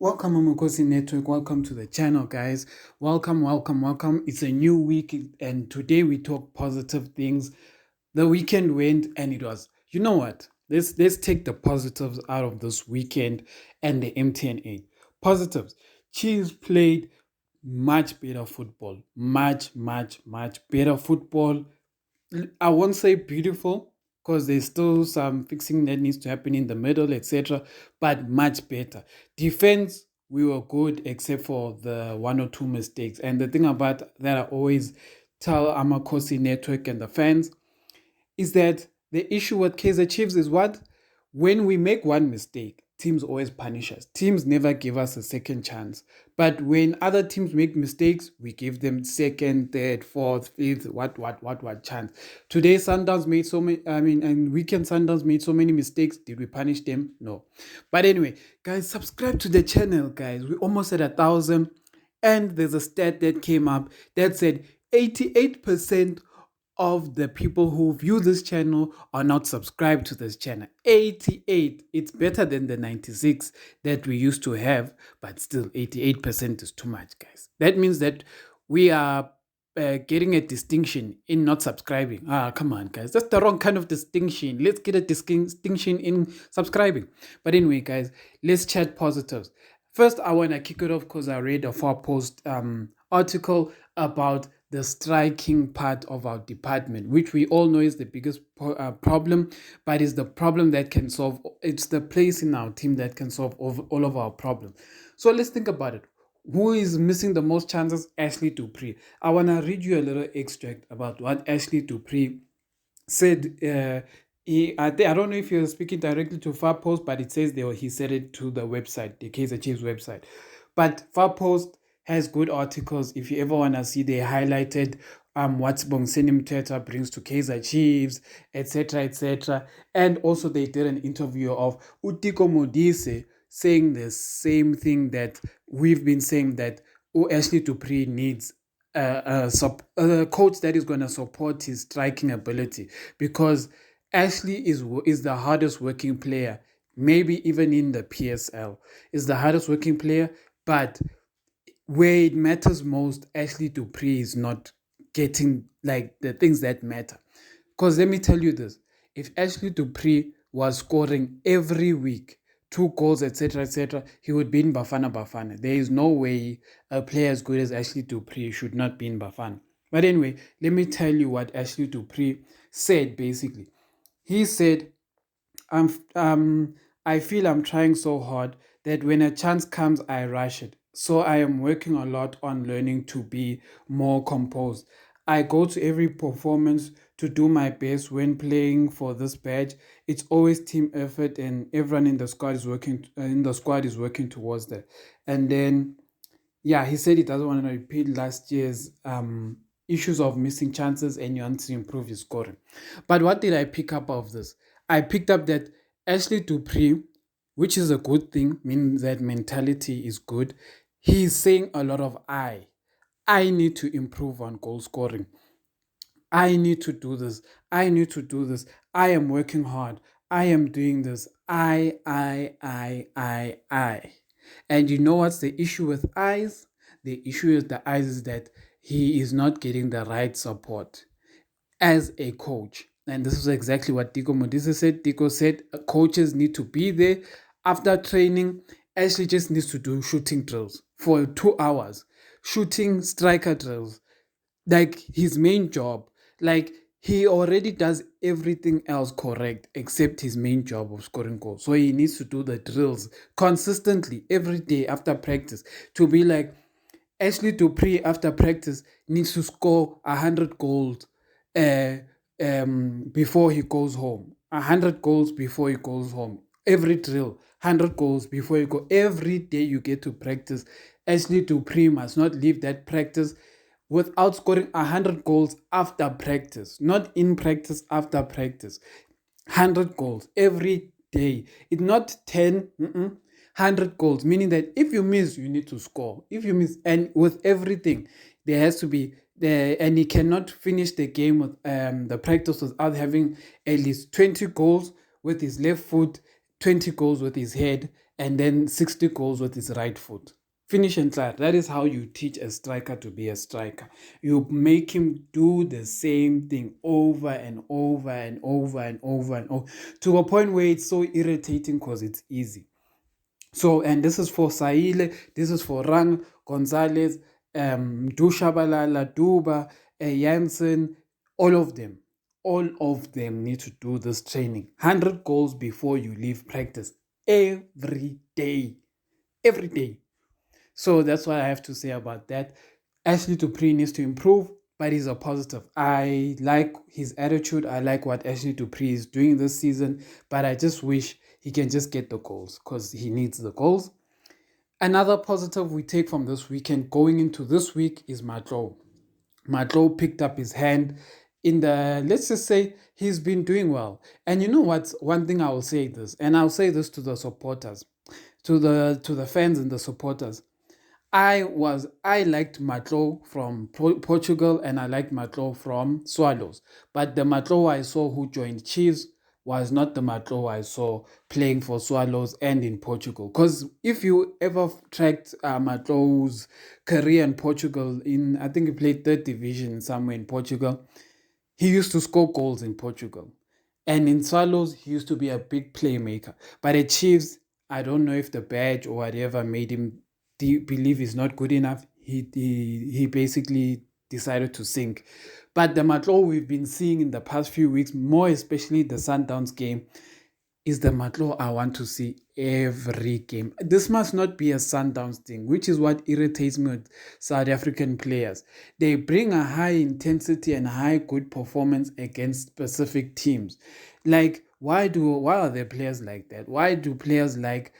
Welcome, Amakhosi Network. Welcome to the channel, guys. Welcome. It's a new week, and today we talk positive things. The weekend went, and it was. You know what? Let's take the positives out of this weekend and the MTN8. Positives. Chiefs played much better football. Much better football. I won't say beautiful because there's still some fixing that needs to happen in the middle, etc. But much better. Defense, we were good except for the one or two mistakes. And the thing about that I always tell Amakhosi Network and the fans is that the issue with Kaizer Chiefs is what? When we make one mistake, teams always punish us. Teams never give us a second chance. But when other teams make mistakes, we give them second, third, fourth, fifth, what chance. Today, Sundowns made so many, and weekend Sundowns made so many mistakes. Did we punish them? No. But anyway, guys, subscribe to the channel, guys. We almost at 1,000. And there's a stat that came up that said 88% of the people who view this channel are not subscribed to this channel. 88. It's better than the 96 that we used to have, but still 88% is too much, guys. That means that we are getting a distinction in not subscribing. Come on, guys. That's the wrong kind of distinction. Let's get a distinction in subscribing. But anyway, guys, let's chat positives. First, I want to kick it off because I read a 4-post article about the striking part of our department, which we all know is the biggest problem, but is the problem that can solve. It's the place in our team that can solve all of our problems. So let's think about it. Who is missing the most chances? Ashley Dupree. I want to read you a little extract about what Ashley Dupree said. I don't know if you're speaking directly to Far Post, but it says there he said it to the website, the Kaizer Chiefs website. But Far Post has good articles. If you ever want to see, they highlighted what Dolly Mthethwa brings to Kaizer Chiefs, etc. And also they did an interview of Teko Modise saying the same thing that we've been saying, that Ashley Dupree needs a coach that is going to support his striking ability, because Ashley is the hardest working player, maybe even in the PSL, is the hardest working player, but where it matters most, Ashley Dupree is not getting like the things that matter. Because let me tell you this, if Ashley Dupree was scoring every week 2 goals, etc., he would be in Bafana. There is no way a player as good as Ashley Dupree should not be in Bafana. But anyway, let me tell you what Ashley Dupree said basically. He said, I feel I'm trying so hard that when a chance comes, I rush it. So I am working a lot on learning to be more composed. I go to every performance to do my best when playing for this badge. It's always team effort, and everyone in the squad is working towards that. And then, yeah, he said he doesn't want to repeat last year's issues of missing chances, and he wants to improve his scoring. But what did I pick up of this? I picked up that Ashley Dupree, which is a good thing, means that mentality is good. He's saying a lot of I need to improve on goal scoring. I need to do this. I need to do this. I am working hard. I am doing this. I. And you know what's the issue with eyes? The issue with the eyes is that he is not getting the right support as a coach. And this is exactly what Teko Modise said. Teko said coaches need to be there after training. Ashley just needs to do shooting drills for 2 hours. Shooting striker drills. Like his main job. Like he already does everything else correct except his main job of scoring goals. So he needs to do the drills consistently every day after practice to be like, Ashley Dupree after practice needs to score 100 goals before he goes home. 100 goals before he goes home. Every drill, 100 goals before you go. Every day you get to practice. Ashley Dupree must not leave that practice without scoring 100 goals after practice. Not in practice, after practice. 100 goals every day. It's not 10, 100 goals, meaning that if you miss, you need to score. If you miss, and with everything, there has to be there, and he cannot finish the game with the practice without having at least 20 goals with his left foot, 20 goals with his head, and then 60 goals with his right foot. Finish and try. That is how you teach a striker to be a striker. You make him do the same thing over and over and over and over and over to a point where it's so irritating because it's easy. So, and this is for Saile, this is for Rang, Gonzalez, Dushabalala, Duba, Jansen, all of them. All of them need to do this training. 100 goals before you leave practice. Every day. Every day. So that's what I have to say about that. Ashley Dupree needs to improve, but he's a positive. I like his attitude. I like what Ashley Dupree is doing this season, but I just wish he can just get the goals because he needs the goals. Another positive we take from this weekend going into this week is Matlo. Matlo picked up his hand in the, let's just say he's been doing well. And you know what? One thing I will say this, and I'll say this to the supporters, to the fans and the supporters. I liked Matlo from Portugal and I liked Matlo from Swallows. But the Matlo I saw who joined Chiefs was not the Matlo I saw playing for Swallows and in Portugal. Because if you ever tracked Matlo's career in Portugal, I think he played third division somewhere in Portugal, he used to score goals in Portugal. And in Swallows, he used to be a big playmaker. But at Chiefs, I don't know if the badge or whatever made him believe he's not good enough. He basically decided to sink. But the Matlo we've been seeing in the past few weeks, more especially the Sundowns game, is the Matlo I want to see every game. This must not be a Sundowns thing, which is what irritates me with South African players. They bring a high intensity and high good performance against specific teams. Like, why are there players like that? Why do players like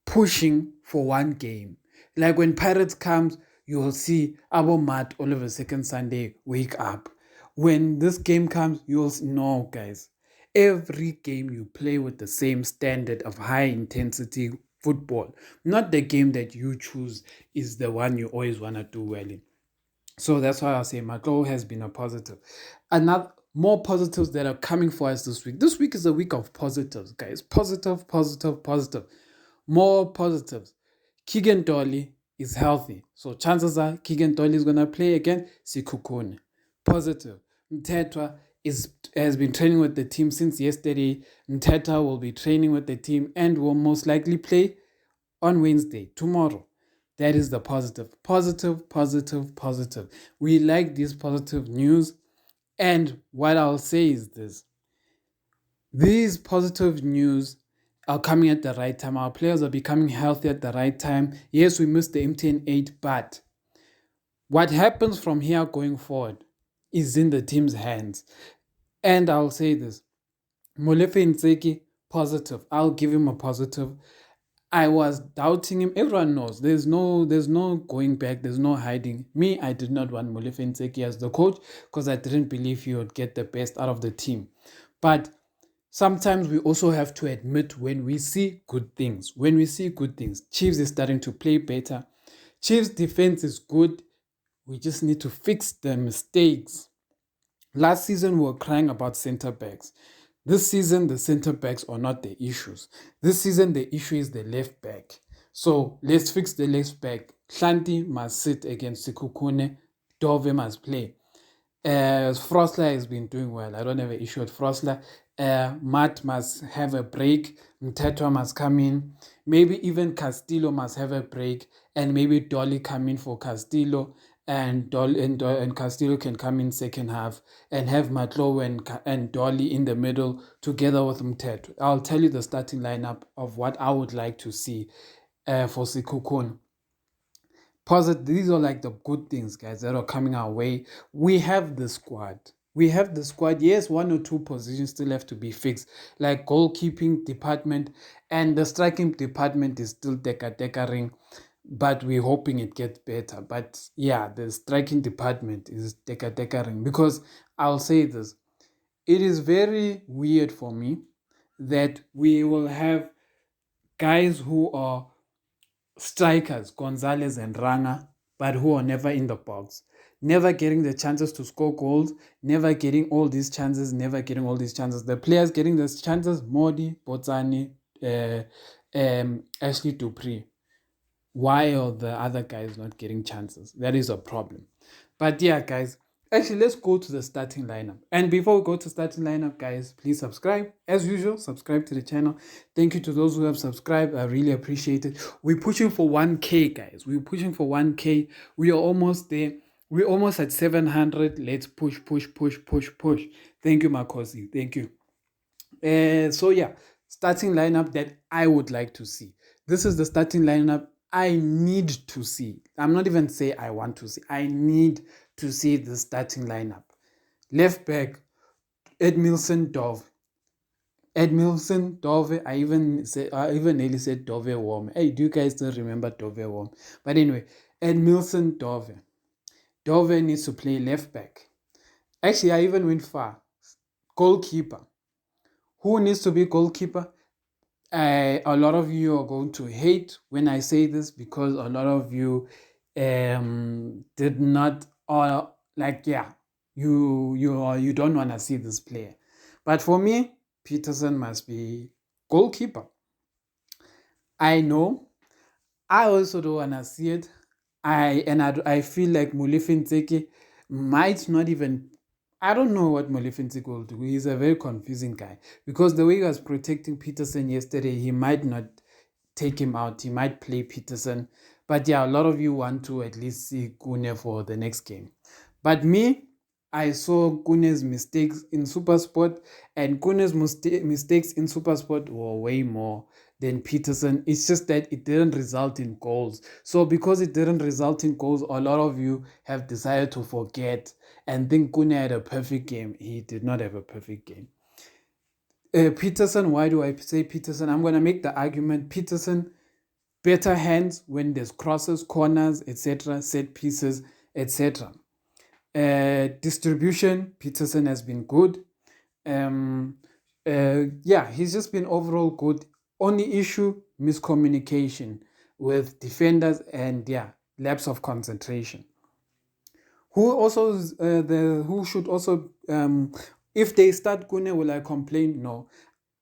pushing for one game? Like when Pirates comes, you will see Abo Mat all of a second Sunday wake up. When this game comes, you'll no, guys. Every game you play with the same standard of high intensity football. Not the game that you choose is the one you always want to do well in. So that's why I say Matlo has been a positive. Another more positives that are coming for us this week. This week is a week of positives, guys. Positive, positive, positive. More positives. Keegan Dolly is healthy. So chances are Keegan Dolly is going to play again. Sekhukhune. Positive. Mthethwa has been training with the team since yesterday. Mthethwa will be training with the team and will most likely play on Wednesday, tomorrow. That is the positive. Positive, positive, positive. We like this positive news. And what I'll say is this. These positive news are coming at the right time. Our players are becoming healthy at the right time. Yes, we missed the MTN 8, but what happens from here going forward is in the team's hands. And I'll say this. Molefe Ntseki, positive. I'll give him a positive. I was doubting him. Everyone knows there's no going back. There's no hiding. Me, I did not want Molefe Ntseki as the coach because I didn't believe he would get the best out of the team. But sometimes we also have to admit when we see good things. When we see good things, Chiefs is starting to play better. Chiefs defense is good. We just need to fix the mistakes. Last season, we were crying about center backs. This season, the center backs are not the issues. This season, the issue is the left back. So let's fix the left back. Hlanti must sit against Sekhukhune. Dove must play. Frosler has been doing well. I don't have an issue with Frosler. Matt must have a break. Mthethwa must come in. Maybe even Castillo must have a break. And maybe Dolly come in for Castillo. And Castillo can come in second half. And have Matlo and Dolly in the middle together with Mthethwa. I'll tell you the starting lineup of what I would like to see for Sekhukhune. Positive. These are like the good things, guys, that are coming our way. We have the squad. Yes, one or two positions still have to be fixed, like goalkeeping department, and the striking department is still deckering, but we're hoping it gets better. But yeah, the striking department is deckering because I'll say this. It is very weird for me that we will have guys who are strikers, Gonzalez and Ranga, but who are never in the box, never getting the chances to score goals, never getting all these chances. The players getting these chances, Modi, Botsani, Ashley Dupree. Why are the other guys not getting chances? That is a problem. But yeah, guys, actually, let's go to the starting lineup. And before we go to starting lineup, guys, please subscribe. As usual, subscribe to the channel. Thank you to those who have subscribed. I really appreciate it. We're pushing for 1K, guys. We're pushing for 1K. We are almost there. We're almost at 700. Let's push, push, push, push, push. Thank you, Amakhosi. Thank you. So yeah, starting lineup that I would like to see. This is the starting lineup I need to see. I'm not even say I want to see. I need to see the starting lineup. Left back, Edmilson Dove. Edmilson Dove. I even nearly said Dove Worm. Hey, do you guys still remember Dove Worm? But anyway, Edmilson Dove. Dove needs to play left back. Actually, I even went far. Goalkeeper. Who needs to be goalkeeper? A lot of you are going to hate when I say this because a lot of you did not, or like, yeah, you don't want to see this player. But for me, Peterson must be goalkeeper. I know. I also don't want to see it. I feel like Molefe Ntseke might not even. I don't know what Molefe Ntseke will do. He's a very confusing guy because the way he was protecting Peterson yesterday, he might not take him out. He might play Peterson. But yeah, a lot of you want to at least see Kune for the next game. But me, I saw Kune's mistakes in Supersport, and Kune's mistakes in Supersport were way more than Peterson. It's just that it didn't result in goals. So because it didn't result in goals, a lot of you have decided to forget and think Kune had a perfect game. He did not have a perfect game. Peterson, why do I say Peterson? I'm going to make the argument Peterson, better hands when there's crosses, corners, etc., set pieces, etc. Distribution, Peterson has been good. Yeah, he's just been overall good. Only issue, miscommunication with defenders and yeah, lapse of concentration. Who should also if they start Kune, will I complain? No.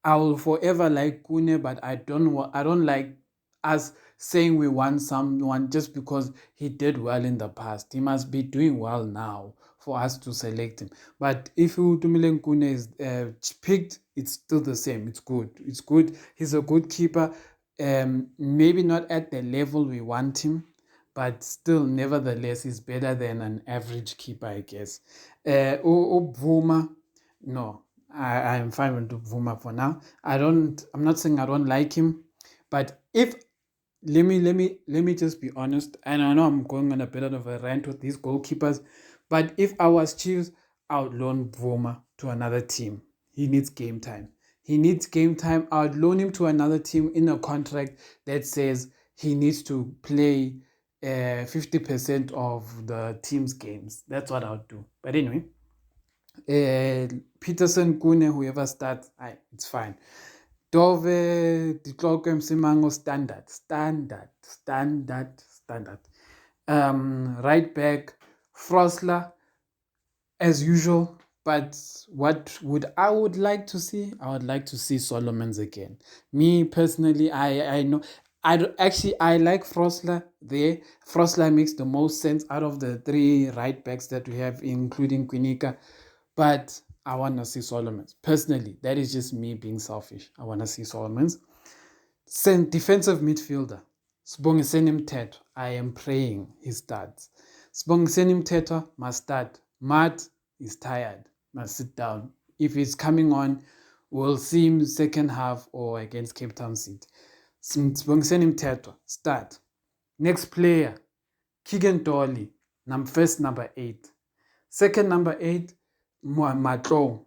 I will forever like Kune, but I don't like us saying we want someone just because he did well in the past. He must be doing well now for us to select him. But if Utumilen Kune is picked, it's still the same. It's good. It's good. He's a good keeper. Maybe not at the level we want him, but still, nevertheless, he's better than an average keeper, I guess. Ubvuma, no, I'm fine with Ubvuma for now. I'm not saying I don't like him, but if let me just be honest, and I know I'm going on a bit of a rant with these goalkeepers, but if I was Chiefs, I would loan Bvuma to another team. He needs game time. He needs game time. I would loan him to another team in a contract that says he needs to play 50% of the team's games. That's what I would do. But anyway, Peterson, Kune, whoever starts, it's fine. Dove, Ditloko Msimango, standard. Right back, Frosler, as usual. But what I would like to see? I would like to see Solomons again. Me personally, I know. I like Frosler there. Frosler makes the most sense out of the three right backs that we have, including Quinica. But I want to see Solomons. Personally, that is just me being selfish. I want to see Solomons. Defensive midfielder, Sibongiseni Mthethwa. I am praying he starts. Sibongiseni Mthethwa must start. Matt is tired, must sit down. If he's coming on, we'll see him second half or against Cape Town City. Sibongiseni Mthethwa, start. Next player, Keegan Dolly, first number 8. Second number 8, Matlo.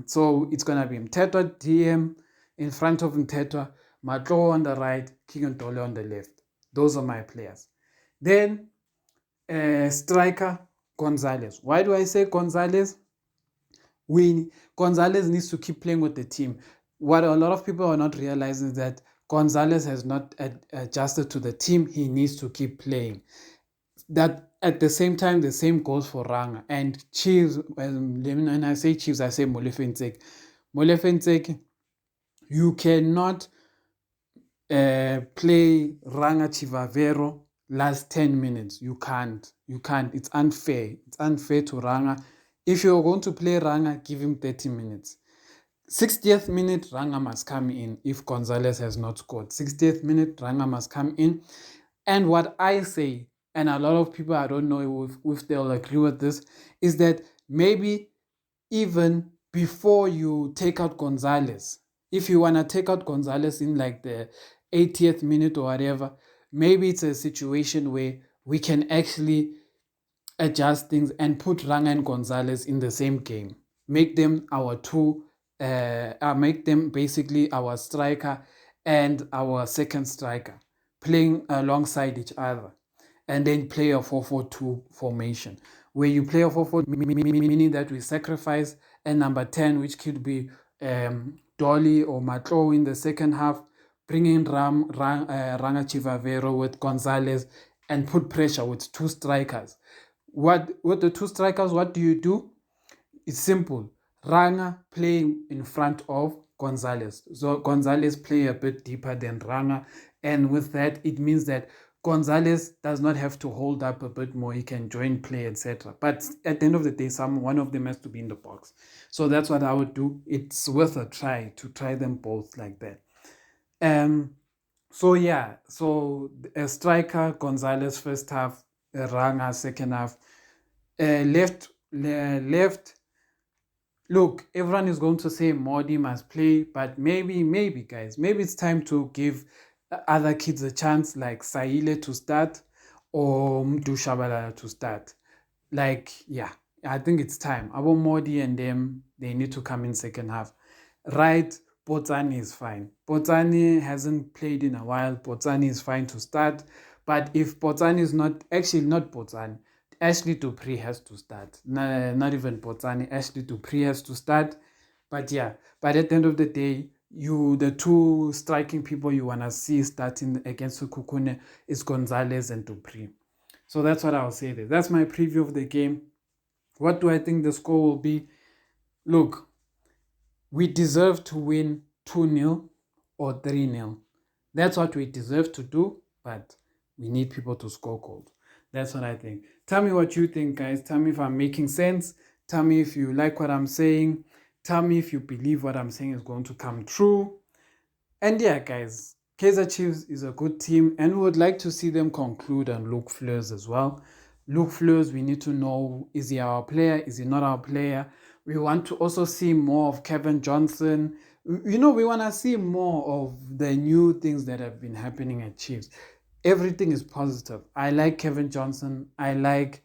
So it's going to be Mthethwa DM in front of Mthethwa, Matlo on the right, Keegan Dolly on the left. Those are my players. Then striker, Gonzalez. Why do I say Gonzalez? Gonzalez needs to keep playing with the team. What a lot of people are not realizing is that Gonzalez has not adjusted to the team. He needs to keep playing. That at the same time, the same goes for Ranga and Chiefs. When I say Chiefs, I say Molefe Ntseke. Molefe Ntseke, you cannot play Ranga Chivavero last 10 minutes. You can't. It's unfair. It's unfair to Ranga. If you're going to play Ranga, give him 30 minutes. 60th minute, Ranga must come in if Gonzalez has not scored. 60th minute, Ranga must come in. And what I say, and a lot of people, I don't know if they'll agree with this, is that maybe even before you take out Gonzalez, if you want to take out Gonzalez in like the 80th minute or whatever, maybe it's a situation where we can actually adjust things and put Ranga and Gonzalez in the same game. Make them our make them basically our striker and our second striker playing alongside each other, and then play a 4-4-2 formation where you play a 4-4, meaning that we sacrifice a number 10, which could be Dolly or Matlo in the second half, bring in Ranga Chivavero with Gonzalez and put pressure with two strikers. With the two strikers, what do you do? It's simple. Ranga playing in front of Gonzalez. So Gonzalez play a bit deeper than Ranga. And with that, it means that Gonzalez does not have to hold up a bit more. He can join play, etc. But at the end of the day, one of them has to be in the box. So that's what I would do. It's worth a try to try them both like that. So yeah, so a striker, Gonzalez first half, Ranga second half. Left. Look, everyone is going to say Modi must play, but maybe, guys, maybe it's time to give other kids a chance, like Saile to start or Mdu Shabalala to start. Like, yeah, I think it's time. Abo Modi and them, they need to come in second half. Right, Botsani is fine. Botsani hasn't played in a while. Botsani is fine to start. But if Botsani is not Botsani, Ashley Dupree has to start. Not even Botsani. Ashley Dupree has to start. But yeah, but at the end of the day, the two striking people you want to see starting against Sekhukhune is Gonzalez and Dupree. So that's what I'll say there. That's my preview of the game. What do I think the score will be? Look, we deserve to win 2-0 or 3-0. That's what we deserve to do, but we need people to score goals. That's what I think. Tell me what you think, guys. Tell me if I'm making sense. Tell me if you like what I'm saying. Tell me if you believe what I'm saying is going to come true. And yeah, guys, Kaizer Chiefs is a good team, and we would like to see them conclude and Luke Fleurs as well. Luke Fleurs, we need to know, is he our player? Is he not our player? We want to also see more of Kevin Johnson. We want to see more of the new things that have been happening at Chiefs. Everything is positive. I like Kevin Johnson. I like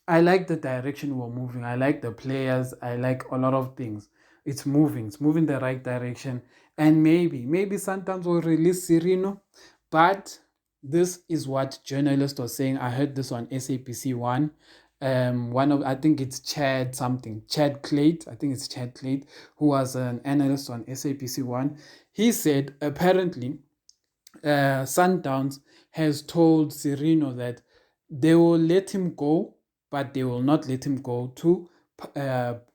the direction we're moving. I like the players. I like a lot of things. It's moving the right direction. And maybe Sundowns will release Cirino. But this is what journalists are saying. I heard this on SAPC 1. I think it's Chad Clate. I think it's Chad Clate, who was an analyst on SAPC 1. He said apparently Sundowns has told Cirino that they will let him go, but they will not let him go to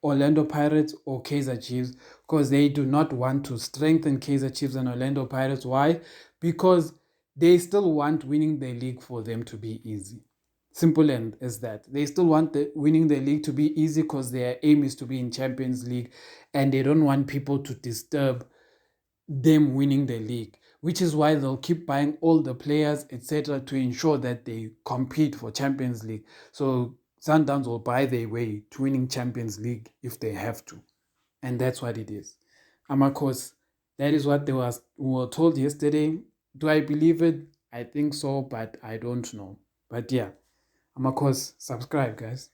Orlando Pirates or Kaizer Chiefs, because they do not want to strengthen Kaizer Chiefs and Orlando Pirates. Why? Because they still want winning the league for them to be easy. Simple and as that. They still want winning the league to be easy because their aim is to be in Champions League, and they don't want people to disturb them winning the league, which is why they'll keep buying all the players, etc., to ensure that they compete for Champions League. So Sundowns will buy their way to winning Champions League if they have to. And that's what it is. Amakhosi, that is what we were told yesterday. Do I believe it? I think so, but I don't know. But yeah, Amakhosi, subscribe, guys.